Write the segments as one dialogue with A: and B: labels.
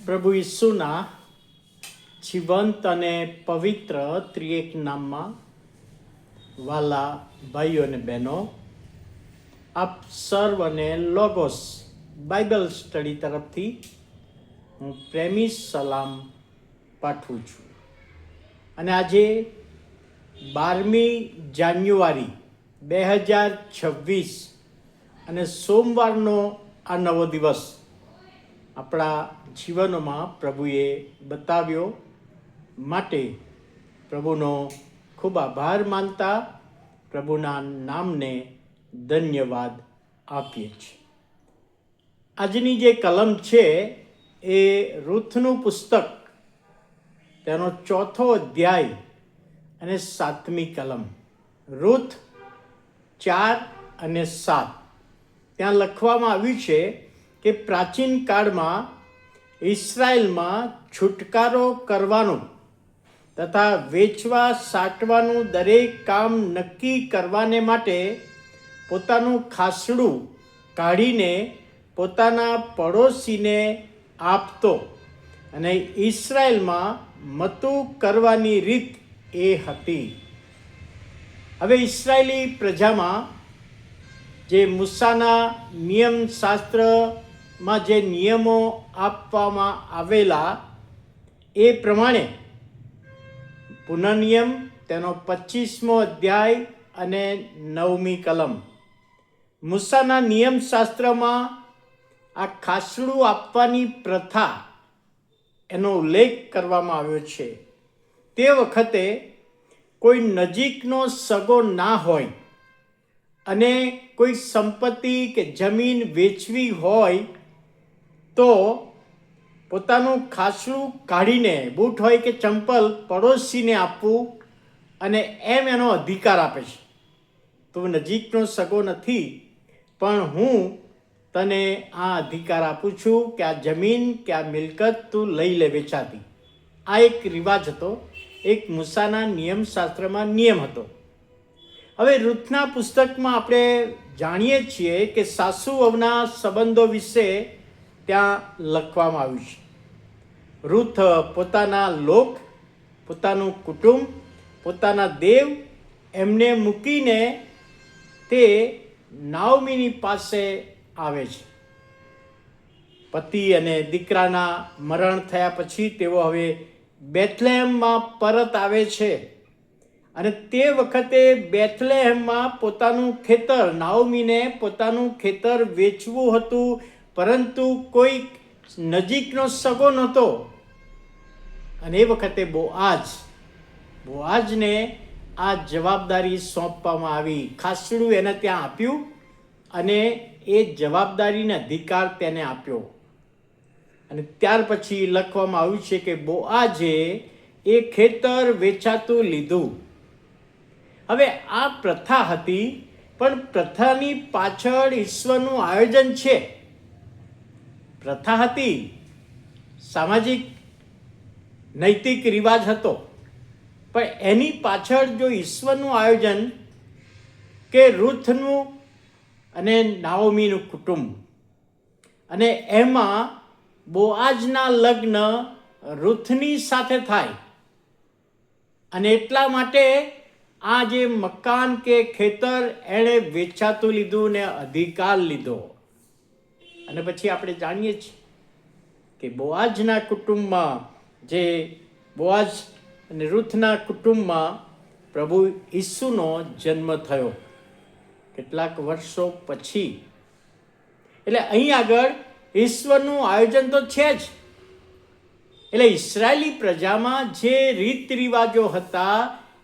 A: પ્રભુ ઈસુના જીવંત અને પવિત્ર ત્રિએક નામમાં વાલા ભાઈઓ અને બહેનો, આપ સર્વને લોગોસ બાઇબલ સ્ટડી તરફથી હું પ્રેમી સલામ પાઠવું છું. અને આજે 12મી જાન્યુઆરી 2026 અને સોમવારનો આ નવો દિવસ આપણા જીવનમાં પ્રભુએ બતાવ્યો માટે પ્રભુનો ખૂબ આભાર માનતા પ્રભુના નામને ધન્યવાદ આપીએ છીએ. આજની જે કલમ છે એ રૂથનું પુસ્તક, તેનો 4થો અધ્યાય અને 7મી કલમ, રૂથ 4 અને 7. ત્યાં લખવામાં આવ્યું છે કે પ્રાચીન કાળમાં ઇસ્રાયેલમાં છુટકારો કરવાનું તથા વેચવા સાટવાનું દરેક કામ નક્કી કરવાને માટે પોતાનું ખાસડું કાઢીને પોતાના પડોશીને આપતો, અને ઇસ્રાયેલમાં મતું કરવાની રીત એ હતી. હવે ઇસ્રાયેલી પ્રજામાં જે મૂસાના નિયમશાસ્ત્રમાં જે નિયમો આપવામાં આવેલા એ પ્રમાણે પુનઃનિયમ તેનો 25મો અધ્યાય અને 9મી કલમ, મૂસાના નિયમશાસ્ત્રમાં આ ખાસડું આપવાની પ્રથા એનો ઉલ્લેખ કરવામાં આવ્યો છે. તે વખતે કોઈ નજીકનો સગો ના હોય અને કોઈ સંપત્તિ કે જમીન વેચવી હોય તો પોતાનું ખાસડું કાઢીને, બૂટ હોય કે ચંપલ, પડોશીને આપવું, અને એમ એનો અધિકાર આપે છે. તું નજીકનો સગો નથી, પણ હું તને આ અધિકાર આપું છું કે આ જમીન કે આ મિલકત તું લઈ લે વેચાતી. આ એક રિવાજ હતો, એક મૂસાના નિયમશાસ્ત્રમાં નિયમ હતો. હવે રૂથના પુસ્તકમાં આપણે જાણીએ છીએ કે સાસુ વહુના સંબંધો વિશે ત્યાં લખવામાં આવ્યું છે. રૂથ પોતાના લોક, પોતાનું કુટુંબ, પોતાના દેવ એમને મૂકીને તે નાઓમીની પાસે આવે છે. પતિ અને દીકરાના મરણ થયા પછી તેઓ હવે બેથલેહેમમાં પરત આવે છે. અને તે વખતે બેથલેહેમમાં પોતાનું ખેતર, નાઓમીને પોતાનું ખેતર વેચવું હતું, પરંતુ કોઈ નજીકનો સગો નહોતો. અને એ વખતે બોઆઝને આ જવાબદારી સોંપવામાં આવી. ખાસડું એને ત્યાં આપ્યું અને એ જવાબદારીનો અધિકાર તેને આપ્યો. અને ત્યાર પછી લખવામાં આવ્યું છે કે બોઆઝે એ ખેતર વેચાતું લીધું. હવે આ પ્રથા હતી, પણ પ્રથાની પાછળ ઈશ્વરનું આયોજન છે. પ્રથા હતી, સામાજિક નૈતિક રિવાજ હતો, પણ એની પાછળ જો ઈશ્વરનું આયોજન કે રૂથનું અને નાઓમીનું કુટુંબ, અને એમાં બોઆઝના લગ્ન રૂથની સાથે થાય, અને એટલા માટે આ જે મકાન કે ખેતર એણે વેચાતું લીધું ને અધિકાર લીધો. અને પછી આપણે જાણીએ છીએ કે બોઆઝના કુટુંબમાં, જે બોઆઝ અને રૂથના કુટુંબમાં પ્રભુ ઈસુનો જન્મ થયો કેટલાક વર્ષો પછી. એટલે અહીં આગળ ઈશ્વરનું આયોજન તો છે જ. એટલે ઇસ્રાયેલી પ્રજામાં જે રીત રિવાજો હતા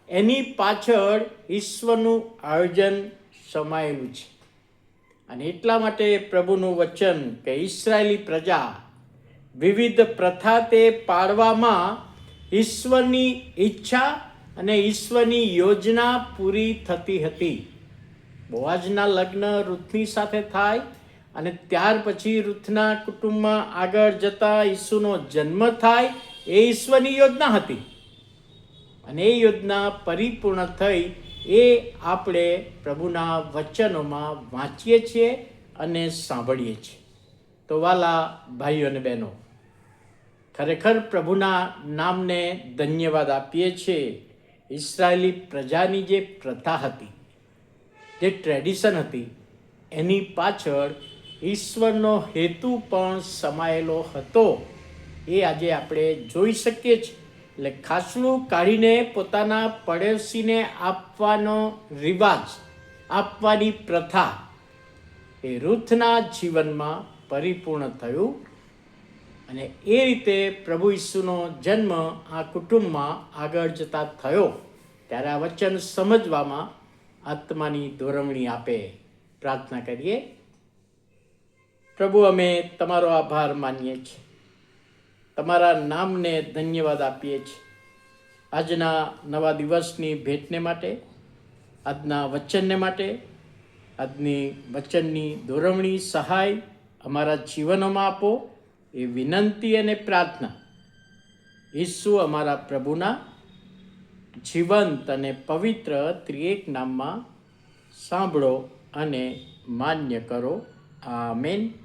A: એની પાછળ ઈશ્વરનું આયોજન સમાયેલું છે. અને એટલા માટે પ્રભુનું વચન કે ઇસ્રાયેલી પ્રજા વિવિધ પ્રથા તે પાળવામાં ઈશ્વરની ઈચ્છા અને ઈશ્વરની યોજના પૂરી થતી હતી. બોઆઝના લગ્ન રૂથની સાથે થાય, અને ત્યાર પછી રૂથના કુટુંબમાં આગળ જતા ઈસુનો જન્મ થાય, એ ઈશ્વરની યોજના હતી. અને એ યોજના પરિપૂર્ણ થઈ એ આપણે પ્રભુના વચનોમાં વાંચીએ છીએ અને સાંભળીએ છીએ. તો વાલા ભાઈઓ અને બહેનો, ખરેખર પ્રભુના નામને ધન્યવાદ આપીએ છીએ. ઇસરાયેલી પ્રજાની જે પ્રથા હતી, જે ટ્રેડિશન હતી, એની પાછળ ઈશ્વરનો હેતુ પણ સમાયેલો હતો. એ આજે આપણે જોઈ શકીએ છીએ. એટલે ખાસલું કાઢીને પોતાના પડોશીને આપવાનો રિવાજ, આપવાની પ્રથા એ રૂથના જીવનમાં પરિપૂર્ણ થયું. અને એ રીતે પ્રભુ ઈસુનો જન્મ આ કુટુંબમાં આગળ જતા થયો. ત્યારે આ વચન સમજવામાં આત્માની દોરવણી આપે. પ્રાર્થના કરીએ. પ્રભુ, અમે તમારો આભાર માનીએ છીએ, તમારા નામને ધન્યવાદ આપીએ છીએ. આજના નવા દિવસની ભેટને માટે, આજના વચનને માટે, આજની વચનની દોરવણી સહાય અમારા જીવનોમાં આપો, એ વિનંતી અને પ્રાર્થના ઈસુ અમારા પ્રભુના જીવંત અને પવિત્ર ત્રિએક નામમાં સાંભળો અને માન્ય કરો. આમેન.